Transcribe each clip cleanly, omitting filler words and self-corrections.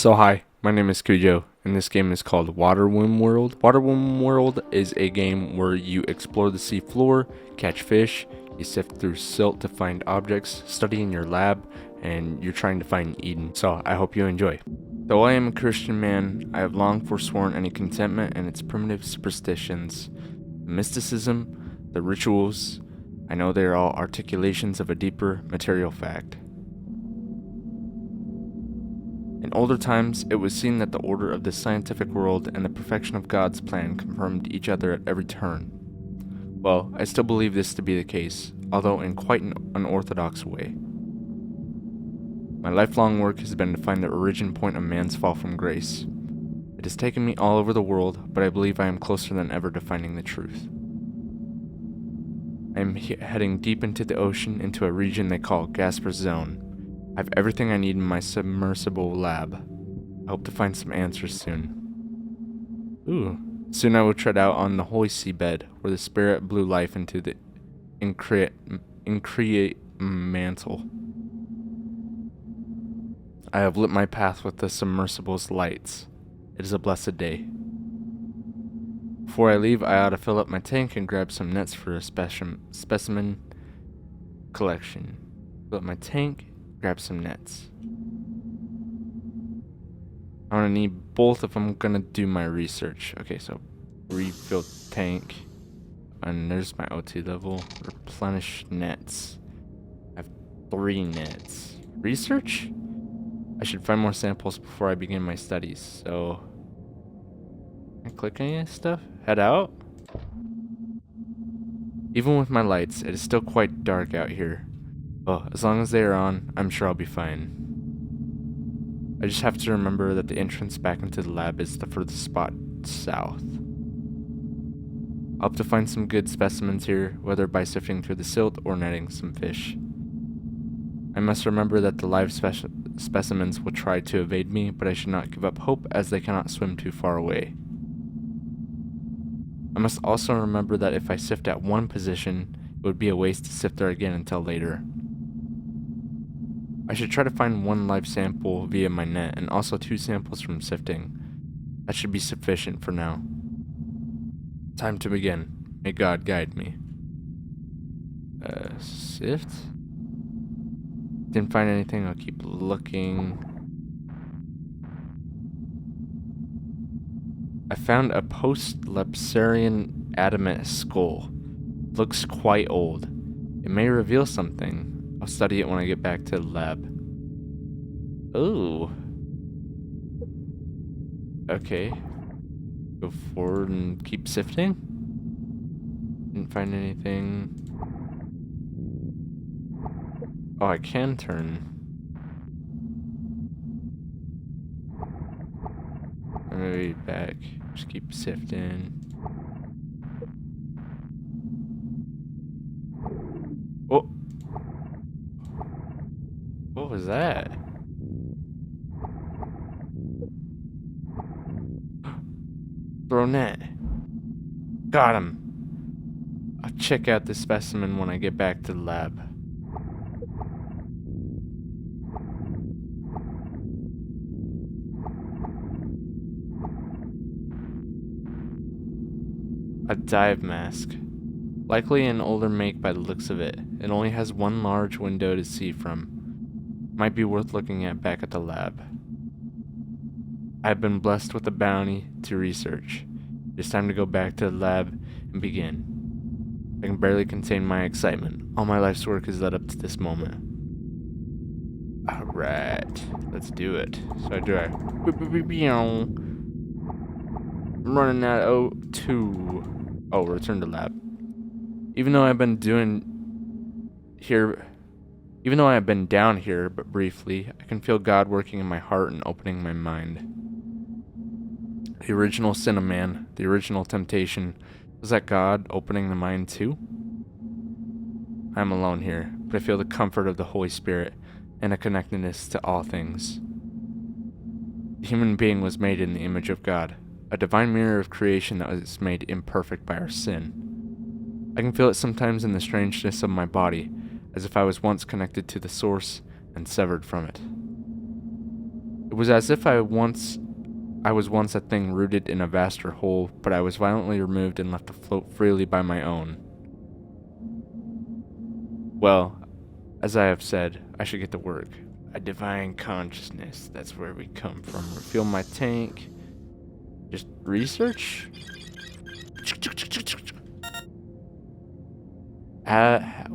So hi, my name is Cujo, and this game is called Waterwomb World. Waterwomb World is a game where you explore the sea floor, catch fish, you sift through silt to find objects, study in your lab, and you're trying to find Eden. So I hope you enjoy. Though I am a Christian man, I have long forsworn any contentment and its primitive superstitions. The mysticism, the rituals, I know they are all articulations of a deeper material fact. In older times, it was seen that the order of the scientific world and the perfection of God's plan confirmed each other at every turn. Well, I still believe this to be the case, although in quite an unorthodox way. My lifelong work has been to find the origin point of man's fall from grace. It has taken me all over the world, but I believe I am closer than ever to finding the truth. I am heading deep into the ocean into a region they call Gasper's Zone. I have everything I need in my submersible lab. I hope to find some answers soon. Soon I will tread out on the holy seabed, where the spirit blew life into the increate mantle. I have lit my path with the submersible's lights. It is a blessed day. Before I leave, I ought to fill up my tank and grab some nets for a specimen collection. Fill up my tank, grab some nets. I'm gonna need both if I'm gonna do my research. Okay, so refill tank. And there's my O2 level. Replenish nets. I have 3 nets. Research? I should find more samples before I begin my studies, so... Can I click any of this stuff? Head out? Even with my lights, it is still quite dark out here. Oh, as long as they are on, I'm sure I'll be fine. I just have to remember that the entrance back into the lab is the furthest spot south. I'll have to find some good specimens here, whether by sifting through the silt or netting some fish. I must remember that the live specimens will try to evade me, but I should not give up hope as they cannot swim too far away. I must also remember that if I sift at one position, it would be a waste to sift there again until later. I should try to find 1 live sample via my net and also 2 samples from sifting. That should be sufficient for now. Time to begin. May God guide me. Sift? Didn't find anything, I'll keep looking. I found a post-Lepsarian adamant skull. Looks quite old. It may reveal something. I'll study it when I get back to the lab. Ooh. Okay. Go forward and keep sifting. Didn't find anything. Oh, I can turn. I'm gonna be back. Just keep sifting. Oh! What was that? Throw net. Got him. I'll check out the specimen when I get back to the lab. A dive mask. Likely an older make by the looks of it. It only has 1 large window to see from. Might be worth looking at back at the lab. I have been blessed with a bounty to research. It's time to go back to the lab and begin. I can barely contain my excitement. All my life's work has led up to this moment. Alright, let's do it. So I drive. I'm running out of O2. Oh, return to lab. Even though I have been down here but briefly, I can feel God working in my heart and opening my mind. The original sin of man, the original temptation, was that God opening the mind too? I am alone here, but I feel the comfort of the Holy Spirit and a connectedness to all things. The human being was made in the image of God, a divine mirror of creation that was made imperfect by our sin. I can feel it sometimes in the strangeness of my body, as if I was once connected to the source and severed from it. It It was as if I was once a thing rooted in a vaster whole, but I was violently removed and left to float freely by my own. Well, as I have said, I should get to work. A divine consciousness, that's where we come from. Refuel my tank. Just research?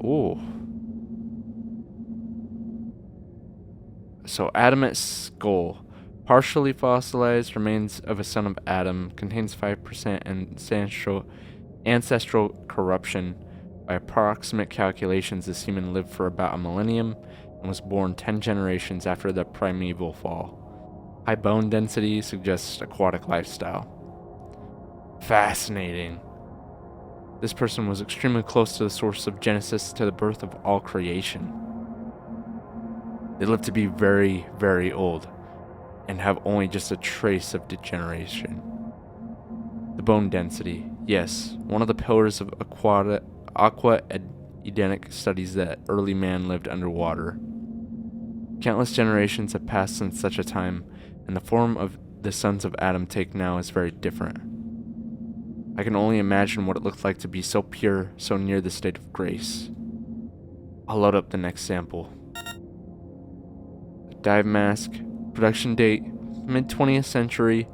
Ooh. So, adamant skull. Partially fossilized remains of a son of Adam. Contains 5% ancestral corruption. By approximate calculations, this human lived for about a millennium and was born 10 generations after the primeval fall. High bone density suggests aquatic lifestyle. Fascinating. This person was extremely close to the source of Genesis, to the birth of all creation. They live to be very, very old and have only just a trace of degeneration. The bone density. Yes, one of the pillars of aqua Edenic studies that early man lived underwater. Countless generations have passed since such a time, and the form of the sons of Adam take now is very different. I can only imagine what it looked like to be so pure, so near the state of grace. I'll load up the next sample. Dive mask. Production date, mid-20th century.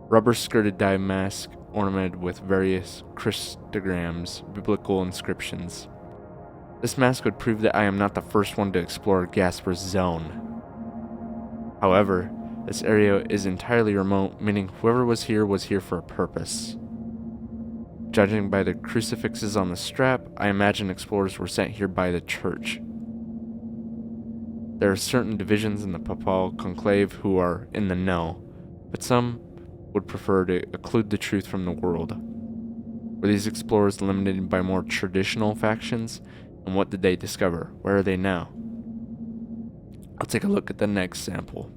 Rubber-skirted dive mask ornamented with various cryptograms, biblical inscriptions. This mask would prove that I am not the first one to explore Gasper's zone. However, this area is entirely remote, meaning whoever was here for a purpose. Judging by the crucifixes on the strap, I imagine explorers were sent here by the church. There are certain divisions in the papal conclave who are in the know, but some would prefer to occlude the truth from the world. Were these explorers limited by more traditional factions? And what did they discover? Where are they now? I'll take a look at the next sample.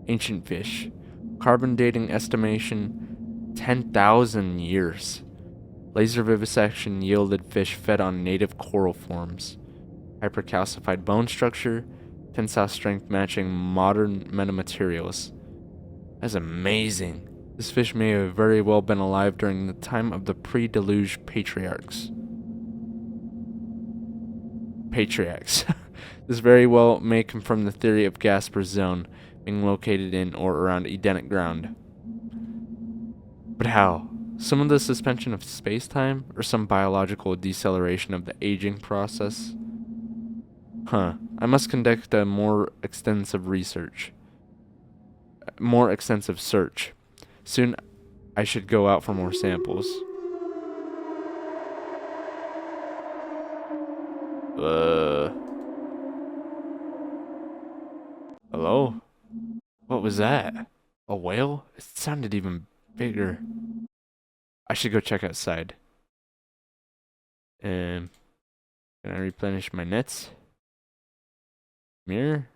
Ancient fish. Carbon dating estimation 10,000 years. Laser vivisection yielded fish fed on native coral forms. Hypercalcified bone structure, tensile strength matching modern metamaterials. That's amazing. This fish may have very well been alive during the time of the pre-deluge patriarchs. This very well may confirm the theory of Gasper's zone being located in or around Edenic ground. But how? Some of the suspension of space-time, or some biological deceleration of the aging process? I must conduct a more extensive search. Soon I should go out for more samples. Hello? What was that? A whale? It sounded even bigger. I should go check outside. Can I replenish my nets? Mirror?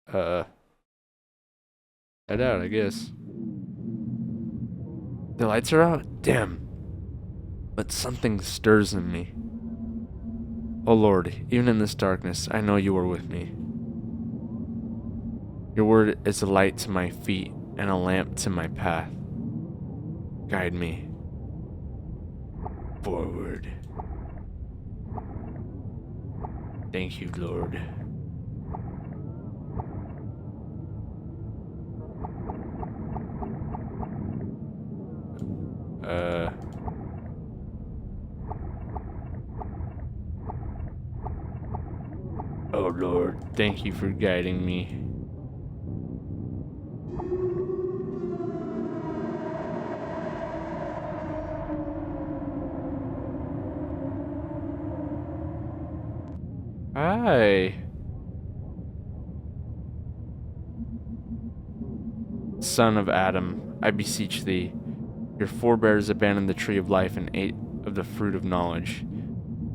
Head out, I guess. The lights are out? Damn. But something stirs in me. Oh Lord, even in this darkness, I know you are with me. Your word is a light to my feet and a lamp to my path. Guide me forward. Thank you, Lord. Oh Lord, thank you for guiding me. Hi. Son of Adam, I beseech thee, your forebears abandoned the tree of life and ate of the fruit of knowledge.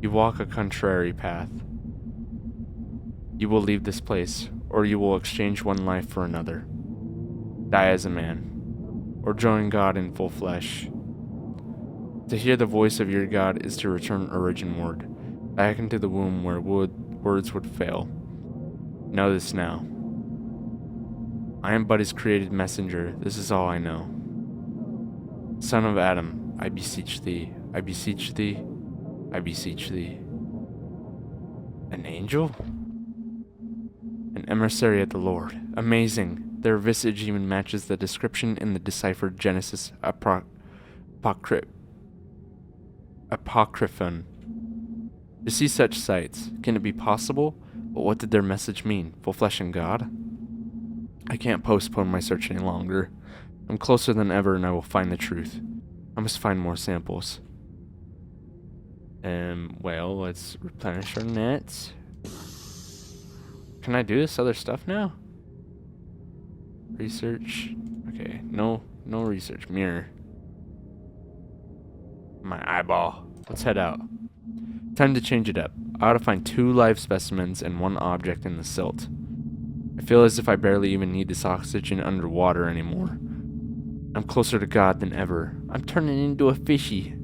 You walk a contrary path. You will leave this place, or you will exchange one life for another. Die as a man, or join God in full flesh. To hear the voice of your God is to return origin word, back into the womb where words would fail. Know this now. I am but his created messenger. This is all I know. Son of Adam, I beseech thee. I beseech thee. I beseech thee. An angel? An emissary of the Lord. Amazing. Their visage even matches the description in the deciphered Genesis Apocryphon. To see such sights, can it be possible? But what did their message mean? Full flesh and God? I can't postpone my search any longer. I'm closer than ever and I will find the truth. I must find more samples. Well, let's replenish our nets. Can I do this other stuff now? Research. Okay, no research. Mirror. My eyeball. Let's head out. Time to change it up. I ought to find 2 live specimens and 1 object in the silt. I feel as if I barely even need this oxygen underwater anymore. I'm closer to God than ever. I'm turning into a fishy.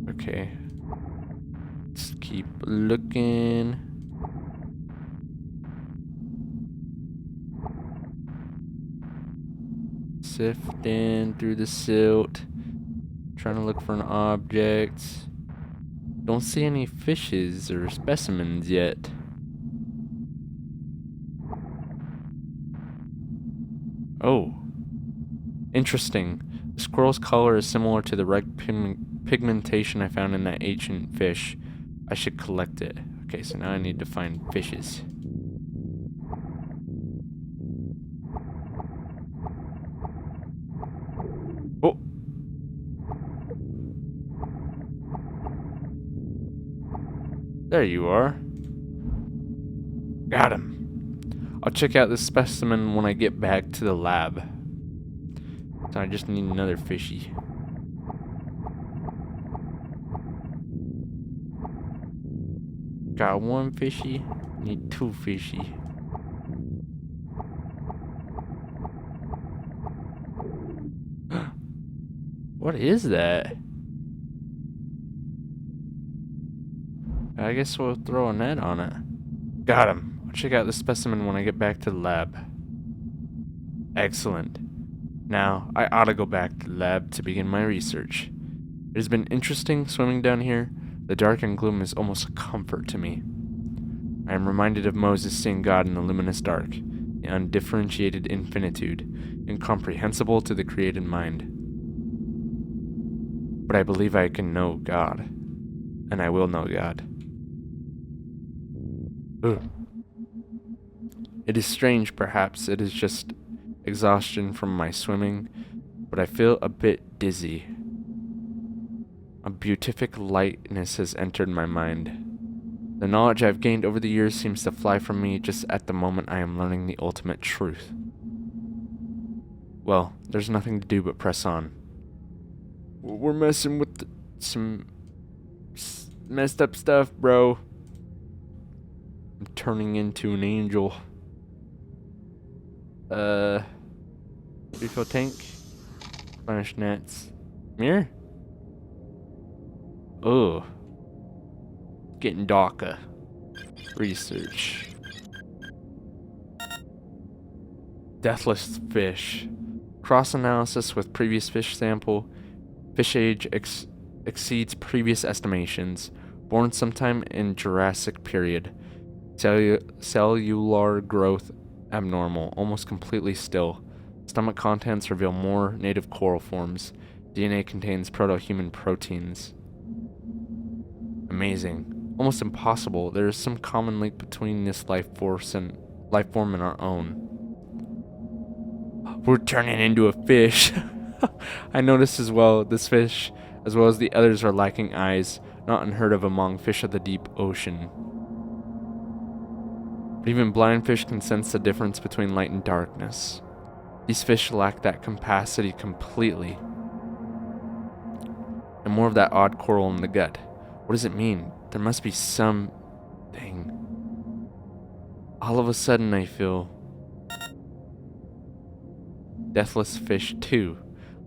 Okay. Let's keep looking. Sifting through the silt. Trying to look for an object. Don't see any fishes or specimens yet. Oh. Interesting. The squirrel's color is similar to the red pigmentation I found in that ancient fish. I should collect it. Okay, so now I need to find fishes. Oh! There you are. Got him. I'll check out this specimen when I get back to the lab. So I just need another fishy. Got 1 fishy. Need 2 fishy. What is that? I guess we'll throw a net on it. Got him. I'll check out the specimen when I get back to the lab. Excellent. Now, I ought to go back to the lab to begin my research. It has been interesting swimming down here. The dark and gloom is almost a comfort to me. I am reminded of Moses seeing God in the luminous dark, the undifferentiated infinitude, incomprehensible to the created mind. But I believe I can know God, and I will know God. Ugh. It is strange, perhaps it is just exhaustion from my swimming, but I feel a bit dizzy. A beatific lightness has entered my mind. The knowledge I've gained over the years seems to fly from me just at the moment I am learning the ultimate truth. Well, there's nothing to do but press on. We're messing with some messed up stuff, bro. I'm turning into an angel. Refill tank. Replenish nets. Mirror? Oh. Getting darker. Research. Deathless fish. Cross-analysis with previous fish sample. Fish age exceeds previous estimations. Born sometime in Jurassic period. Cellular growth abnormal, almost completely still. Stomach contents reveal more native coral forms. DNA contains proto-human proteins. Amazing. Almost impossible. There is some common link between this life form and our own. We're turning into a fish. I noticed as well, this fish, as well as the others, are lacking eyes, not unheard of among fish of the deep ocean. But even blind fish can sense the difference between light and darkness. These fish lack that capacity completely. And more of that odd coral in the gut. What does it mean? There must be something. All of a sudden I feel... Deathless fish 2.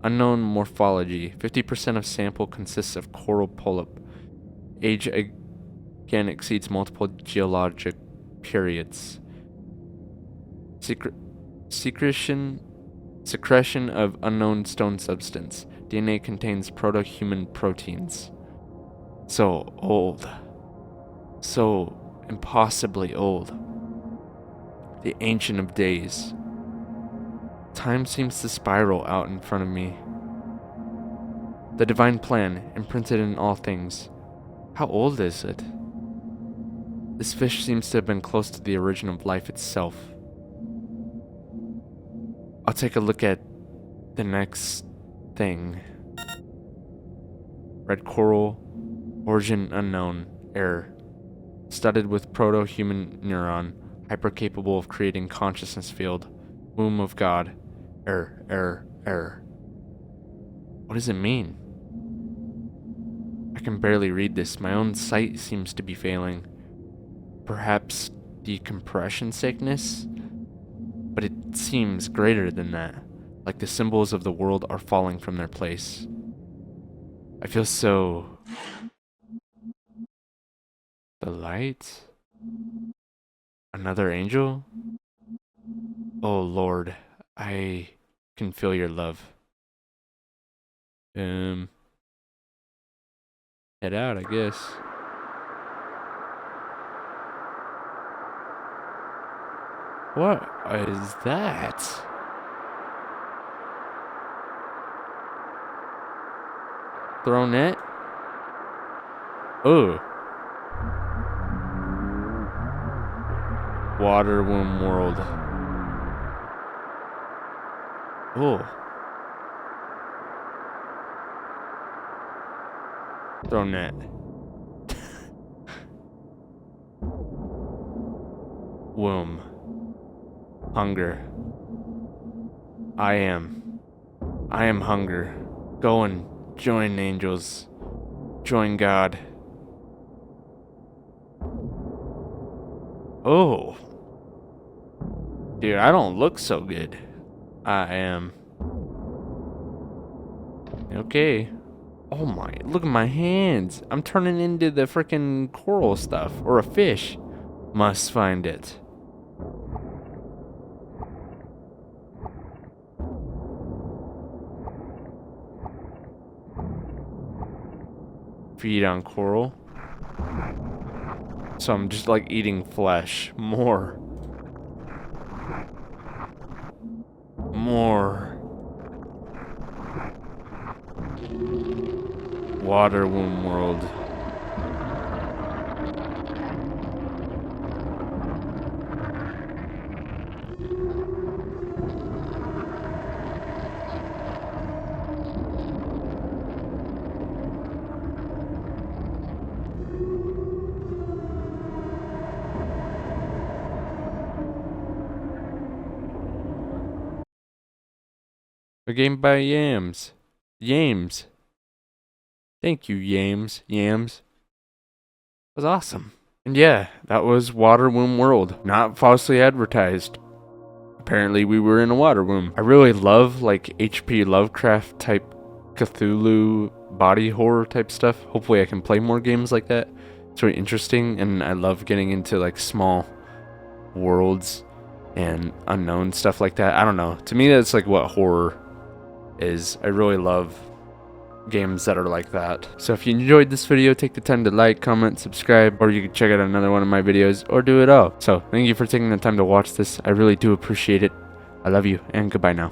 Unknown morphology. 50% of sample consists of coral polyp. Age again exceeds multiple geologic periods. Secretion of unknown stone substance. DNA contains proto-human proteins. So old. So impossibly old. The ancient of days. Time seems to spiral out in front of me. The divine plan, imprinted in all things. How old is it? This fish seems to have been close to the origin of life itself. I'll take a look at the next thing. Red coral, origin unknown, error. Studded with proto-human neuron, hyper-capable of creating consciousness field. Womb of God. Error. What does it mean? I can barely read this. My own sight seems to be failing. Perhaps decompression sickness? But it seems greater than that. Like the symbols of the world are falling from their place. I feel so... The light? Another angel? Oh Lord, I can feel your love. Head out, I guess. What is that? Throw net? Oh. Waterwomb world. Oh. Throw net. Womb. Hunger. I am hunger. Go and join angels. Join God. Oh. Dude, I don't look so good. I am. Okay. Oh my, look at my hands. I'm turning into the freaking coral stuff. Or a fish. Must find it. Feed on coral. So I'm just like eating flesh. More. Waterwomb world. A game by Yams. Yams. Thank you, Yams. Yams. That was awesome. And yeah, that was Waterwomb World. Not falsely advertised. Apparently we were in a water womb. I really love like H.P. Lovecraft type Cthulhu body horror type stuff. Hopefully I can play more games like that. It's really interesting, and I love getting into like small worlds and unknown stuff like that. I don't know. To me, that's like what horror is. I really love games that are like that. So if you enjoyed this video, take the time to like, comment, subscribe, or you can check out another one of my videos, or do it all. So thank you for taking the time to watch this. I really do appreciate it. I love you, and goodbye now.